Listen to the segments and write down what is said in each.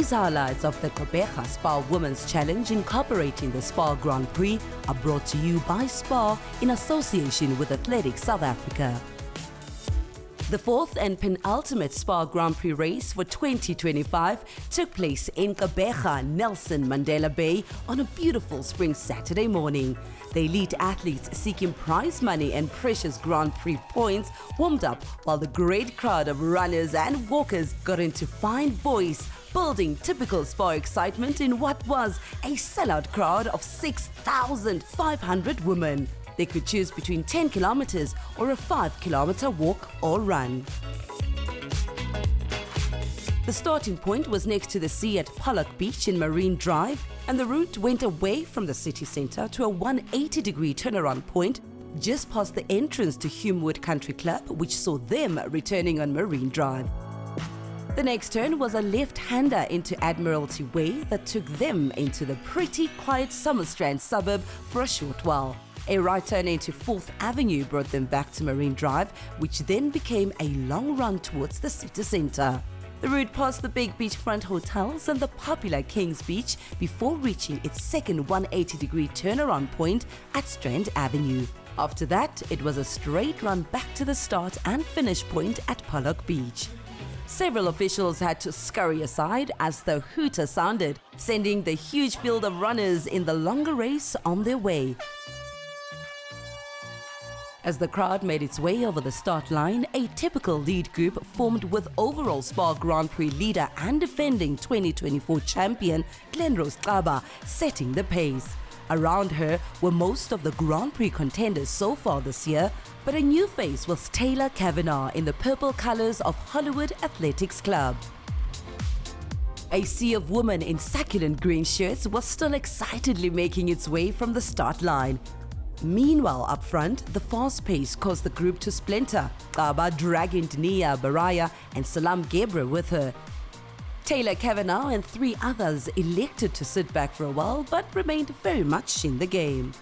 Today's highlights of the Gqeberha SPAR Women's Challenge incorporating the SPAR Grand Prix are brought to you by SPAR in association with Athletics South Africa. The fourth and penultimate SPAR Grand Prix race for 2025 took place in Gqeberha, Nelson Mandela Bay on a beautiful spring Saturday morning. The elite athletes seeking prize money and precious Grand Prix points warmed up while the great crowd of runners and walkers got into fine voice, building typical SPAR excitement in what was a sellout crowd of 6,500 women. They could choose between 10 kilometers or a 5-kilometer walk or run. The starting point was next to the sea at Pollock Beach in Marine Drive, and the route went away from the city centre to a 180-degree turnaround point just past the entrance to Humewood Country Club, which saw them returning on Marine Drive. The next turn was a left-hander into Admiralty Way that took them into the pretty quiet Summerstrand suburb for a short while. A right turn into 4th Avenue brought them back to Marine Drive, which then became a long run towards the city centre. The route passed the big beachfront hotels and the popular Kings Beach before reaching its second 180-degree turnaround point at Strand Avenue. After that, it was a straight run back to the start and finish point at Pollock Beach. Several officials had to scurry aside as the hooter sounded, sending the huge field of runners in the longer race on their way. As the crowd made its way over the start line, a typical lead group formed with overall SPAR Grand Prix leader and defending 2024 champion Gqeberha setting the pace. Around her were most of the Grand Prix contenders so far this year, but a new face was Taylor Kavanagh in the purple colours of Hollywood Athletics Club. A sea of women in succulent green shirts was still excitedly making its way from the start line. Meanwhile, up front, the fast pace caused the group to splinter, Gqeberha dragging Gqeberha and Gqeberha with her. Taylor Kavanagh and 3 others elected to sit back for a while but remained very much in the game.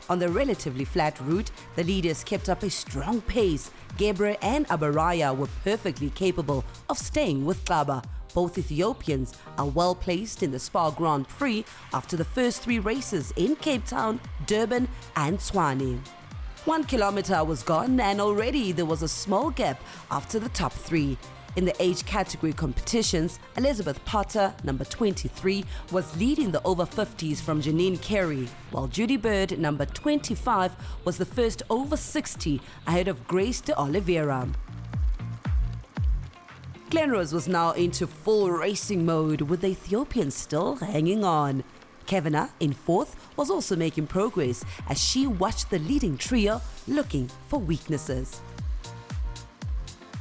On the relatively flat route, the leaders kept up a strong pace. Gqeberha and Gqeberha were perfectly capable of staying with Gqeberha. Both Ethiopians are well placed in the SPAR Grand Prix after the first 3 races in Cape Town, Durban and Tshwane. 1 kilometer was gone and already there was a small gap after the top 3. In the age category competitions, Elizabeth Potter, number 23, was leading the over 50s from Janine Carey, while Judy Bird, number 25, was the first over 60 ahead of Grace de Oliveira. Glenrose was now into full racing mode with the Ethiopians still hanging on. Kavanagh, in 4th, was also making progress as she watched the leading trio looking for weaknesses.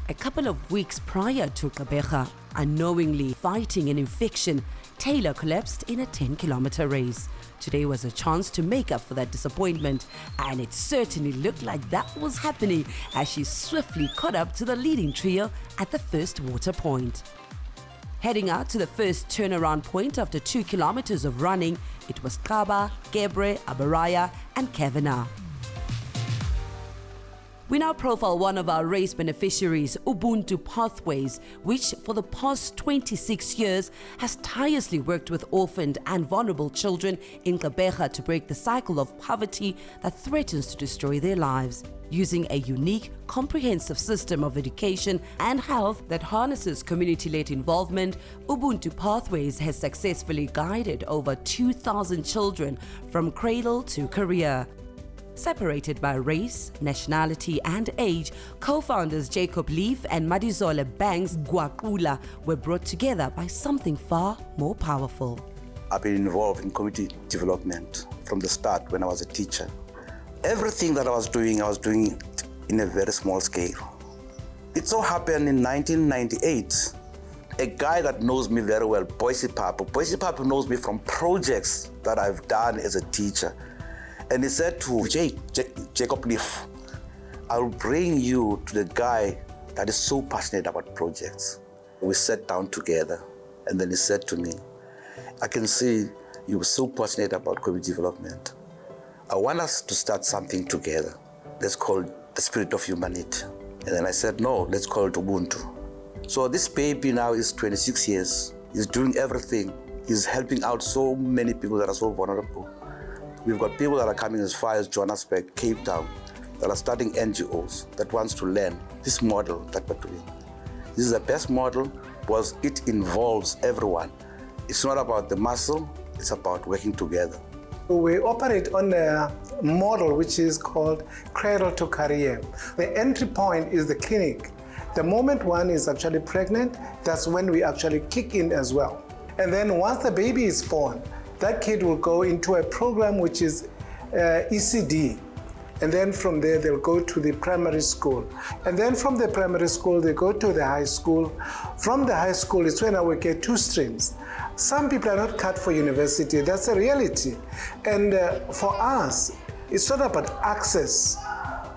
A couple of weeks prior to Gqeberha, unknowingly fighting an infection, Taylor collapsed in a 10-kilometer race. Today was a chance to make up for that disappointment, and it certainly looked like that was happening as she swiftly caught up to the leading trio at the first water point. Heading out to the first turnaround point after 2 kilometers of running, it was Gqeberha, Gqeberha and Kavanagh. We now profile one of our race beneficiaries, Ubuntu Pathways, which for the past 26 years has tirelessly worked with orphaned and vulnerable children in Gqeberha to break the cycle of poverty that threatens to destroy their lives. Using a unique, comprehensive system of education and health that harnesses community-led involvement, Ubuntu Pathways has successfully guided over 2,000 children from cradle to career. Separated by race, nationality and age, co-founders Jacob Leaf and Madizole Banks Gwakula were brought together by something far more powerful. I've been involved in community development from the start when I was a teacher. Everything that I was doing it in a very small scale. It so happened in 1998, a guy that knows me very well, Boise Papu knows me from projects that I've done as a teacher. And he said to Jacob Leaf, I'll bring you to the guy that is so passionate about projects. We sat down together, and then he said to me, I can see you were so passionate about community development. I want us to start something together. Let's call it the Spirit of Humanity. And then I said, no, let's call it Ubuntu. So this baby now is 26 years. He's doing everything. He's helping out so many people that are so vulnerable. We've got people that are coming as far as Johannesburg, Cape Town, that are starting NGOs that wants to learn this model that we're doing. This is the best model because it involves everyone. It's not about the muscle, it's about working together. We operate on a model which is called cradle to career. The entry point is the clinic. The moment one is actually pregnant, that's when we actually kick in as well. And then once the baby is born, that kid will go into a program which is ECD. And then from there, they'll go to the primary school. And then from the primary school, they go to the high school. From the high school, it's when I will get two streams. Some people are not cut for university. That's a reality. And for us, it's not about access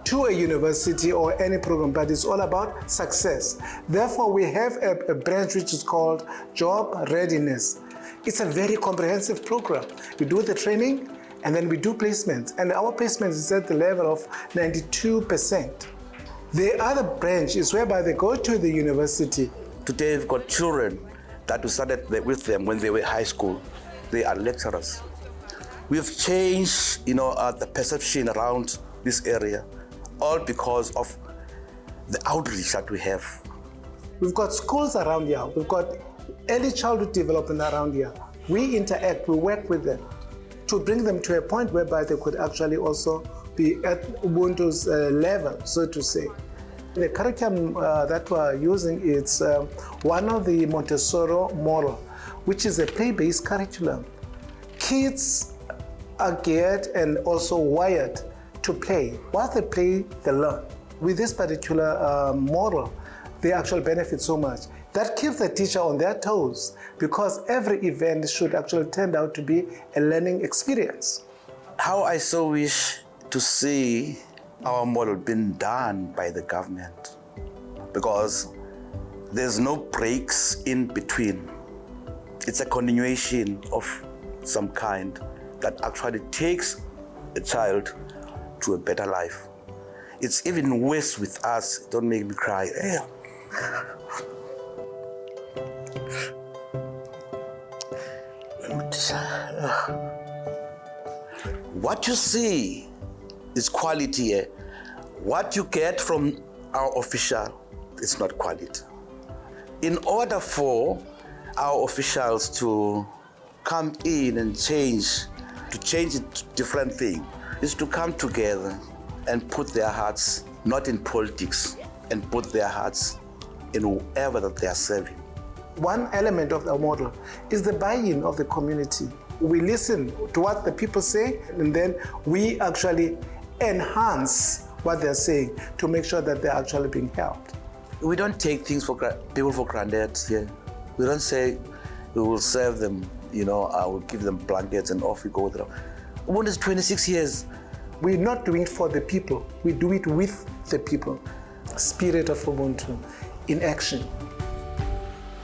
to a university or any program, but it's all about success. Therefore, we have a branch which is called Job Readiness. It's a very comprehensive program. We do the training, and then we do placements. And our placement is at the level of 92%. The other branch is whereby they go to the university. Today, we've got children that we started with them when they were high school. They are lecturers. We've changed, the perception around this area, all because of the outreach that we have. We've got schools around here. We've got early childhood development around here. We interact, we work with them to bring them to a point whereby they could actually also be at Ubuntu's level, so to say. The curriculum that we're using is one of the Montessori model, which is a play-based curriculum. Kids are geared and also wired to play. Once they play, they learn. With this particular model, they actually benefit so much. That keeps the teacher on their toes because every event should actually turn out to be a learning experience. How I so wish to see our model being done by the government, because there's no breaks in between. It's a continuation of some kind that actually takes a child to a better life. It's even worse with us. Don't make me cry. What you see is quality. What you get from our official is not quality. In order for our officials to come in and change it to different things, is to come together and put their hearts not in politics and put their hearts in whoever that they are serving. One element of the model is the buy-in of the community. We listen to what the people say, and then we actually enhance what they're saying to make sure that they're actually being helped. We don't take things people for granted here. We don't say we will serve them, I will give them blankets and off we go with them. Ubuntu is 26 years. We're not doing it for the people. We do it with the people. Spirit of Ubuntu in action.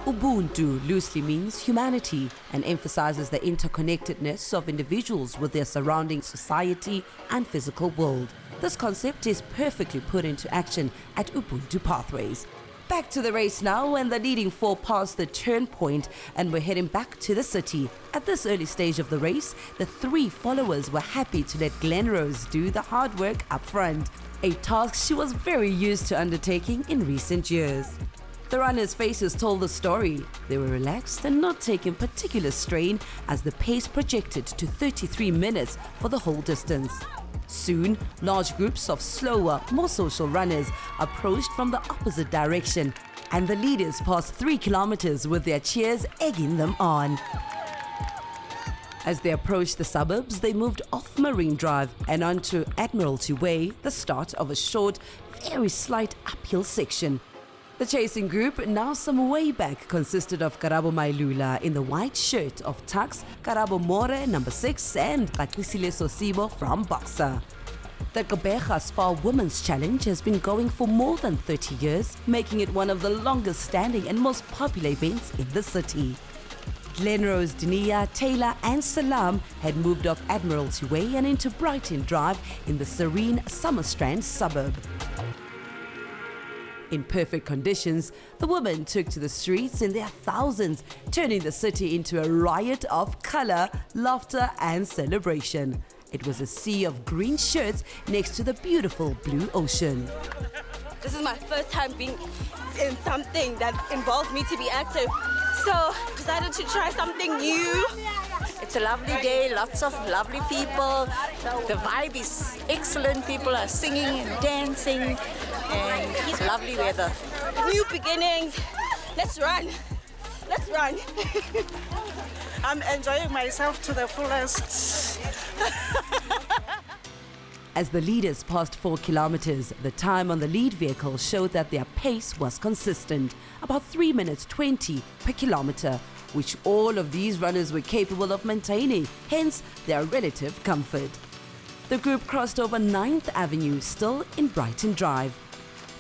Ubuntu loosely means humanity and emphasizes the interconnectedness of individuals with their surrounding society and physical world. This concept is perfectly put into action at Ubuntu Pathways. Back to the race now, and the leading four passed the turn point and were heading back to the city. At this early stage of the race, the three followers were happy to let Glenrose do the hard work up front, a task she was very used to undertaking in recent years. The runners' faces told the story. They were relaxed and not taking particular strain as the pace projected to 33 minutes for the whole distance. Soon, large groups of slower, more social runners approached from the opposite direction, and the leaders passed 3 kilometers with their cheers egging them on. As they approached the suburbs, they moved off Marine Drive and onto Admiralty Way, the start of a short, very slight uphill section. The chasing group, now some way back, consisted of Karabo Mailula in the white shirt of Tux, Karabo More number 6 and Gqeberha Sosibo from Boxer. The Gqeberha SPAR Women's Challenge has been going for more than 30 years, making it one of the longest standing and most popular events in the city. Glenrose, Denia, Taylor and Salam had moved off Admiralty Way and into Brighton Drive in the serene Summerstrand suburb. In perfect conditions, the women took to the streets in their thousands, turning the city into a riot of color, laughter, and celebration. It was a sea of green shirts next to the beautiful blue ocean. This is my first time being in something that involves me to be active. So decided to try something new. It's a lovely day, lots of lovely people. The vibe is excellent. People are singing and dancing, and it's lovely weather. New beginnings. Let's run. Let's run. I'm enjoying myself to the fullest. As the leaders passed 4 kilometers, the time on the lead vehicle showed that their pace was consistent, about 3 minutes 20 per kilometer, which all of these runners were capable of maintaining, hence their relative comfort. The group crossed over 9th Avenue, still in Brighton Drive.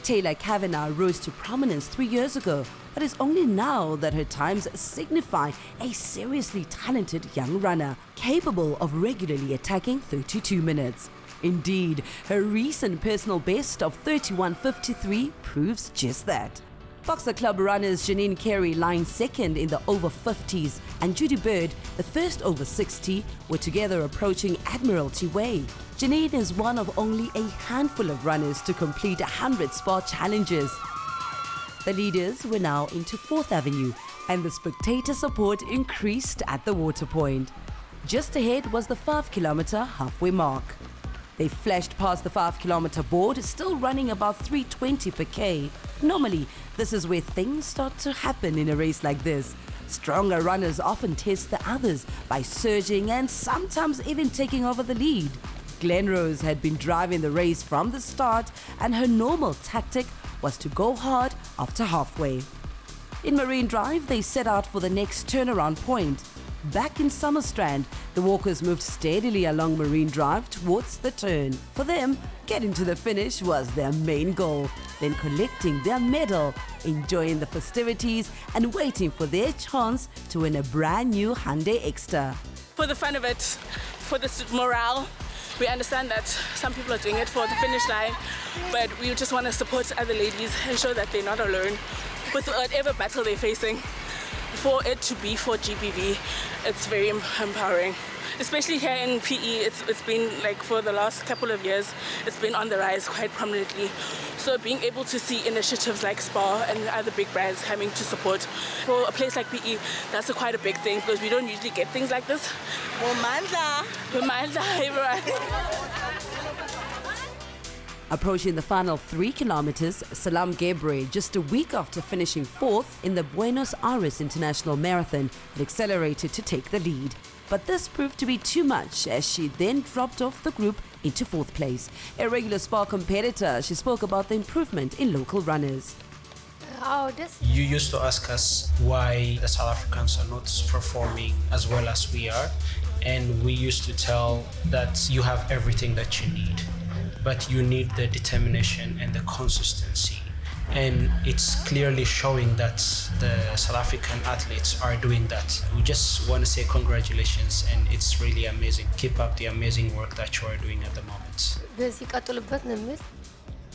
Taylor Kavanagh rose to prominence 3 years ago, but it's only now that her times signify a seriously talented young runner, capable of regularly attacking 32 minutes. Indeed, her recent personal best of 31:53 proves just that. Boxer Club runners Janine Carey lying second in the over 50s and Judy Bird, the first over 60, were together approaching Admiralty Way. Janine is one of only a handful of runners to complete 100 SPAR challenges. The leaders were now into 4th Avenue and the spectator support increased at the water point. Just ahead was the 5-kilometer halfway mark. They flashed past the 5-kilometer board, still running about 3:20 per K. Normally, this is where things start to happen in a race like this. Stronger runners often test the others by surging and sometimes even taking over the lead. Glenrose had been driving the race from the start, and her normal tactic was to go hard after halfway. In Marine Drive, they set out for the next turnaround point. Back in Summerstrand, the walkers moved steadily along Marine Drive towards the turn. For them, getting to the finish was their main goal, then collecting their medal, enjoying the festivities and waiting for their chance to win a brand new Hyundai Extra. For the fun of it, for the morale, we understand that some people are doing it for the finish line, but we just want to support other ladies and show that they're not alone with whatever battle they're facing. For it to be for GBV, it's very empowering. Especially here in PE, it's been like for the last couple of years, it's been on the rise quite prominently. So being able to see initiatives like SPAR and other big brands coming to support for a place like PE, that's quite a big thing because we don't usually get things like this. Momandla, everyone. Approaching the final 3 kilometers, Gqeberha, just a week after finishing 4th in the Buenos Aires International Marathon, had accelerated to take the lead. But this proved to be too much as she then dropped off the group into 4th place. A regular SPAR competitor, she spoke about the improvement in local runners. You used to ask us why the South Africans are not performing as well as we are, and we used to tell that you have everything that you need, but you need the determination and the consistency. And it's clearly showing that the South African athletes are doing that. We just want to say congratulations, and it's really amazing. Keep up the amazing work that you are doing at the moment.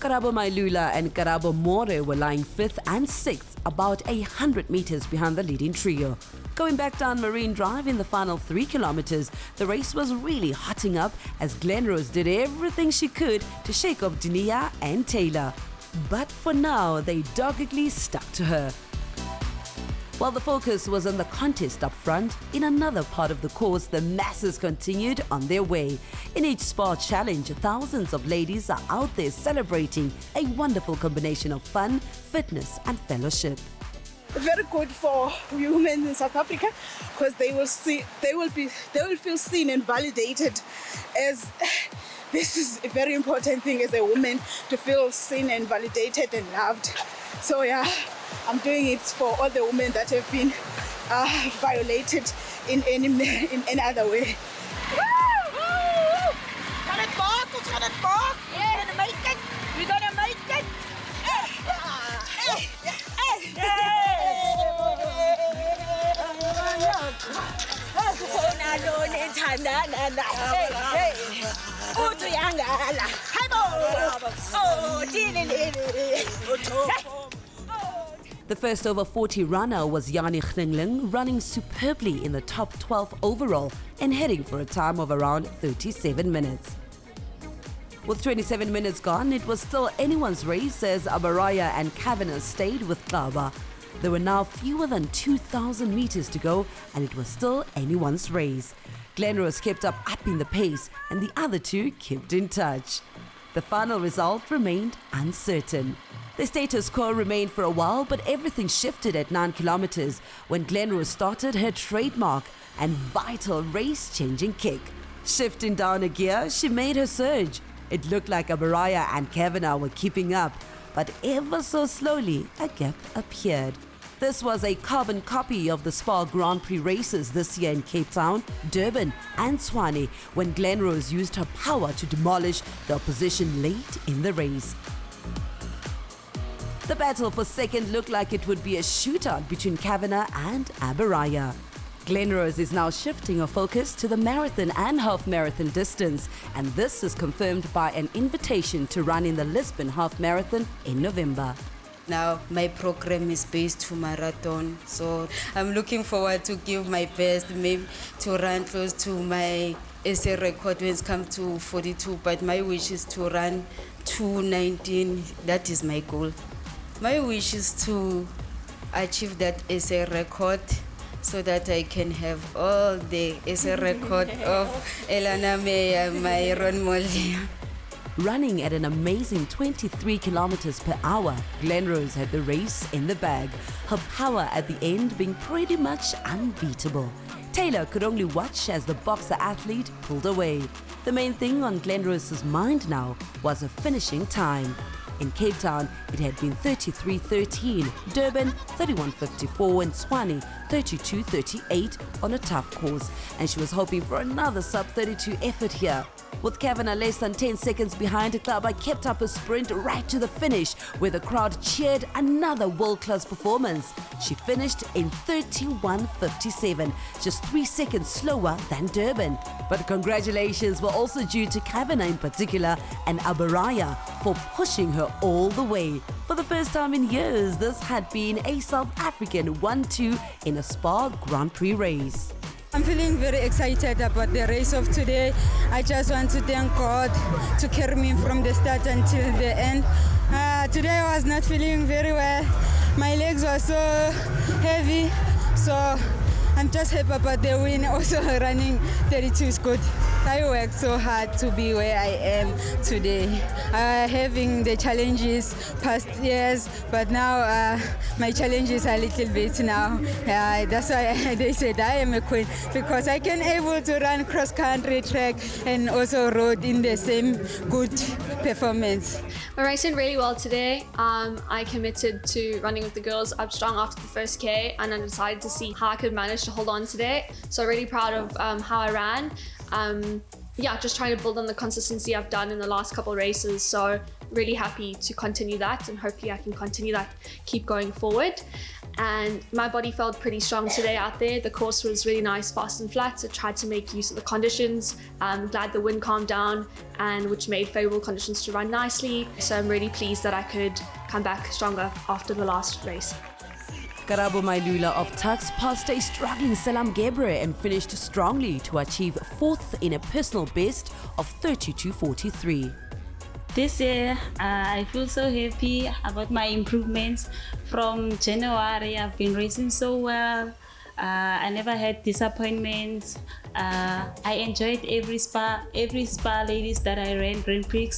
Karabo Mailula and Karabo More were lying 5th and 6th, about 100 meters behind the leading trio. Going back down Marine Drive in the final 3 kilometers, the race was really hotting up as Glenrose did everything she could to shake off Denia and Taylor. But for now, they doggedly stuck to her. While the focus was on the contest up front, in another part of the course, the masses continued on their way. In each SPAR challenge, thousands of ladies are out there celebrating a wonderful combination of fun, fitness, and fellowship. Very good for women in South Africa because they will feel seen and validated, as this is a very important thing as a woman, to feel seen and validated and loved. So yeah, I'm doing it for all the women that have been violated in any other way. We're gonna make it. Hey, hey. The first over 40 runner was Yani Gqeberha, running superbly in the top 12 overall and heading for a time of around 37 minutes. With 27 minutes gone, it was still anyone's race as Gqeberha and Gqeberha stayed with Gqeberha. There were now fewer than 2,000 meters to go and it was still anyone's race. Glenrose kept upping the pace and the other two kept in touch. The final result remained uncertain. The status quo remained for a while, but everything shifted at 9 kilometers when Glenrose started her trademark and vital race-changing kick. Shifting down a gear, she made her surge. It looked like Gqeberha and Gqeberha were keeping up, but ever so slowly a gap appeared. This was a carbon copy of the SPAR Grand Prix races this year in Cape Town, Durban and Tshwane, when Glenrose used her power to demolish the opposition late in the race. The battle for second looked like it would be a shootout between Gqeberha and Gqeberha. Glenrose is now shifting her focus to the marathon and half marathon distance, and this is confirmed by an invitation to run in the Lisbon half marathon in November. Now my program is based to marathon, so I'm looking forward to give my best, maybe to run close to my SA record when it comes to 42, but my wish is to run 2:19. That is my goal. My wish is to achieve that SA record so that I can have all the SA record of Elana Meyer, my role model. Running at an amazing 23 kilometers per hour, Glenrose had the race in the bag, her power at the end being pretty much unbeatable. Taylor could only watch as the boxer athlete pulled away. The main thing on Glenrose's mind now was a finishing time. In Cape Town, it had been 33:13, Durban 31:54 and Tshwane 32:38 on a tough course, and she was hoping for another sub-32 effort here. With Gqeberha less than 10 seconds behind, Gqeberha kept up a sprint right to the finish, where the crowd cheered another world-class performance. She finished in 31:57, just 3 seconds slower than Durban. But congratulations were also due to Gqeberha in particular and Gqeberha for pushing her all the way. For the first time in years, this had been a South African 1-2 in a SPAR Grand Prix race. I'm feeling very excited about the race of today. I just want to thank God to carry me from the start until the end. Today I was not feeling very well. My legs were so heavy, so I'm just happy about the win. Also running 32 is good. I worked so hard to be where I am today. Having the challenges past years, but now my challenges are a little bit now. That's why they said I am a queen, because I can able to run cross country, track, and also road in the same good performance. I raced really well today. I committed to running with the girls up strong after the first K, and I decided to see how I could manage to hold on today. So really proud of how I ran. Just trying to build on the consistency I've done in the last couple of races. So really happy to continue that, and hopefully I can continue that, keep going forward. And my body felt pretty strong today out there. The course was really nice, fast and flat, so tried to make use of the conditions. I'm glad the wind calmed down, and which made favorable conditions to run nicely. So I'm really pleased that I could come back stronger after the last race. Karabo Mailula of Tuks passed a struggling Gqeberha and finished strongly to achieve 4th in a personal best of 32:43. This year, I feel so happy about my improvements. From January, I've been racing so well. I never had disappointments. I enjoyed every spa ladies that I ran Grand Prix.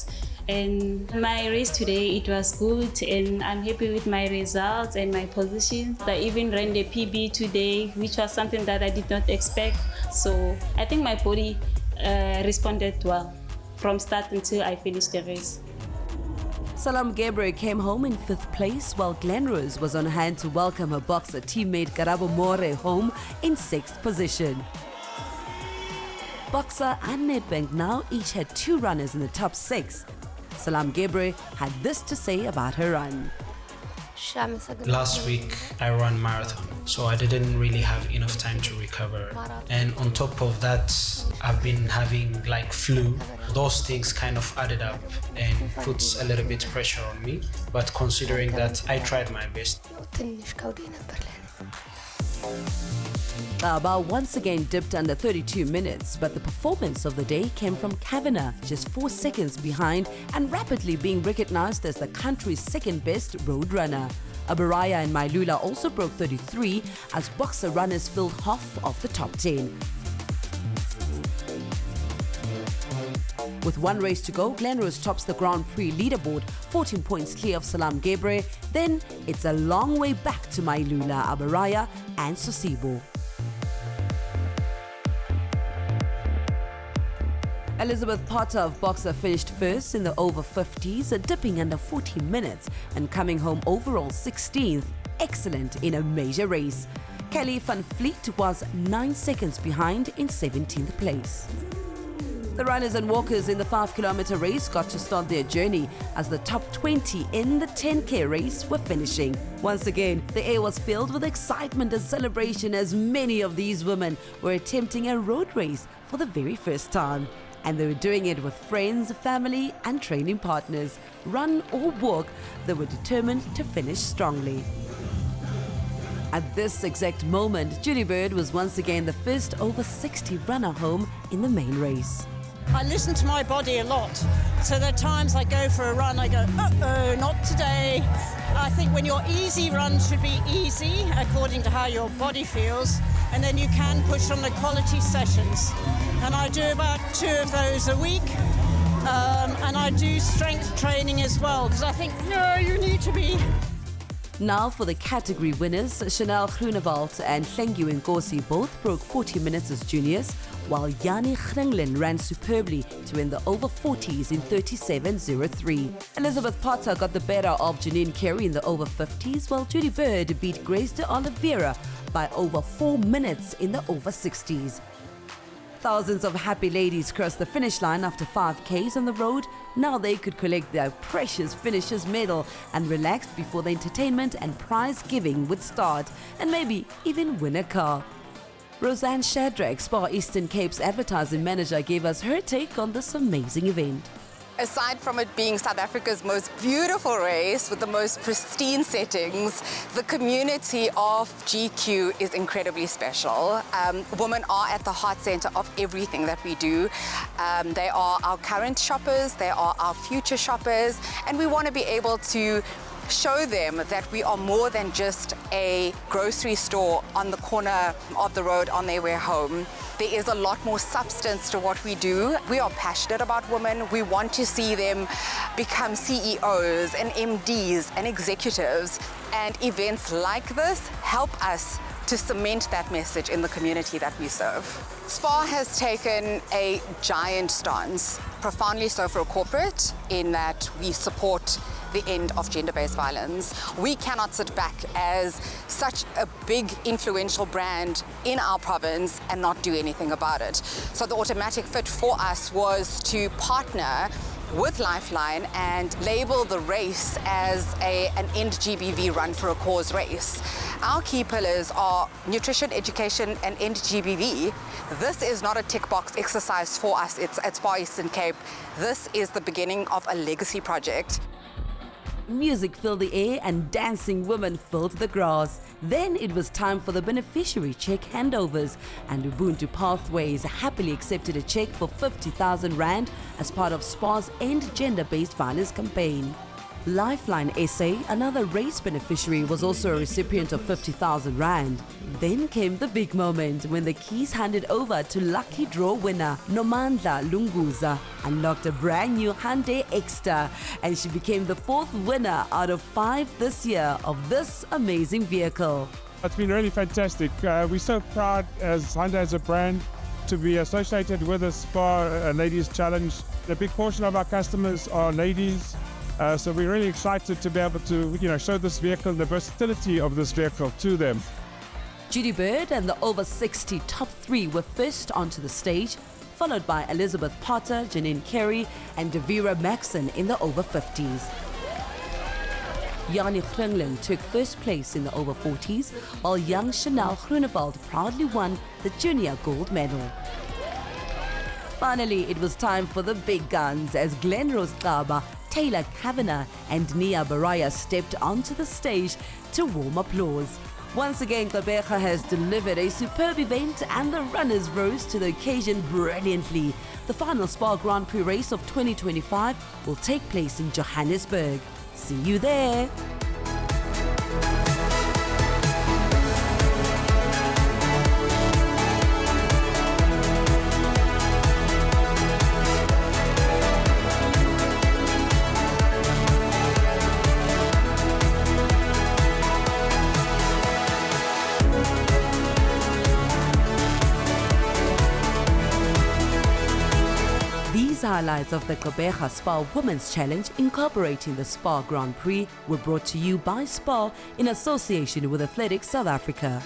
And my race today, it was good, and I'm happy with my results and my position. I even ran the PB today, which was something that I did not expect. So I think my body responded well from start until I finished the race. Gqeberha came home in 5th place, while Glenrose was on hand to welcome her boxer teammate Karabo More home in 6th position. Boxer and Nedbank now each had 2 runners in the top 6. Gqeberha had this to say about her run. Last week I ran marathon, so I didn't really have enough time to recover. And on top of that, I've been having like flu. Those things kind of added up and puts a little bit pressure on me. But considering that, I tried my best. Gqeberha once again dipped under 32 minutes, but the performance of the day came from Gqeberha, just 4 seconds behind and rapidly being recognized as the country's second best road runner. Gqeberha and Mailula also broke 33 as boxer runners filled half of the top 10. With one race to go, Glenrose tops the Grand Prix leaderboard, 14 points clear of Salam Gqeberha. Then it's a long way back to Mailula, Gqeberha and Sosibo. Elizabeth Potter of Boxer finished first in the over 50s, dipping under 40 minutes and coming home overall 16th. Excellent in a major race. Kelly van Vliet was 9 seconds behind in 17th place. The runners and walkers in the 5-kilometer race got to start their journey as the top 20 in the 10K race were finishing. Once again, the air was filled with excitement and celebration as many of these women were attempting a road race for the very first time. And they were doing it with friends, family and training partners. Run or walk, they were determined to finish strongly. At this exact moment, Julie Bird was once again the first over 60 runner home in the main race. I listen to my body a lot. So there are times I go for a run, I go, uh-oh, not today. I think when your easy run should be easy, according to how your body feels, and then you can push on the quality sessions. And I do about 2 of those a week. And I do strength training as well, because I think, no, you need to be. Now for the category winners, Chanel Groenewald and Hlengiwe Nkosi both broke 40 minutes as juniors, while Yanni Gqeberha ran superbly to win the over 40s in 37.03. Elizabeth Potter got the better of Janine Carey in the over 50s, while Julie Bird beat Grace de Oliveira by over 4 minutes in the over 60s. Thousands of happy ladies crossed the finish line after 5Ks on the road. Now they could collect their precious finishers medal and relax before the entertainment and prize giving would start, and maybe even win a car. Roseanne Shadrack, SPAR Eastern Cape's advertising manager, gave us her take on this amazing event. Aside from it being South Africa's most beautiful race with the most pristine settings, the community of GQ is incredibly special. Women are at the heart center of everything that we do. They are our current shoppers, they are our future shoppers, and we want to be able to show them that we are more than just a grocery store on the corner of the road on their way home. There is a lot more substance to what we do. We are passionate about women. We want to see them become CEOs and MDs and executives. And events like this help us to cement that message in the community that we serve. SPAR has taken a giant stance, profoundly so for a corporate, in that we support the end of gender-based violence. We cannot sit back as such a big influential brand in our province and not do anything about it. So the automatic fit for us was to partner with Lifeline and label the race as an End GBV Run for a Cause race. Our key pillars are nutrition, education and End GBV. This is not a tick box exercise for us at SPAR Eastern Cape. This is the beginning of a legacy project. Music filled the air and dancing women filled the grass. Then it was time for the beneficiary check handovers, and Ubuntu Pathways happily accepted a check for 50,000 Rand as part of SPAR's End Gender-Based Violence campaign. Lifeline SA, another race beneficiary, was also a recipient of 50,000 Rand. Then came the big moment when the keys handed over to lucky draw winner Nomandla Lunguza unlocked a brand new Hyundai Exter, and she became the 4th winner out of 5 this year of this amazing vehicle. It's been really fantastic. We're so proud as Hyundai as a brand to be associated with the SPAR Ladies Challenge. A big portion of our customers are ladies. So we're really excited to be able to, show this vehicle, the versatility of this vehicle to them. Judy Bird and the over 60 top 3 were first onto the stage, followed by Elizabeth Potter, Janine Carey and Gqeberha Maxson in the over 50s. Yanni Gqeberha took first place in the over 40s, while young Chanel Groenewald proudly won the junior gold medal. Finally, it was time for the big guns as Gqeberha, Taylor Kavanagh and Nia Baraya stepped onto the stage to warm applause. Once again, Gqeberha has delivered a superb event and the runners rose to the occasion brilliantly. The final SPAR Grand Prix race of 2025 will take place in Johannesburg. See you there! These highlights of the Gqeberha SPAR Women's Challenge incorporating the SPAR Grand Prix were brought to you by SPAR in association with Athletics South Africa.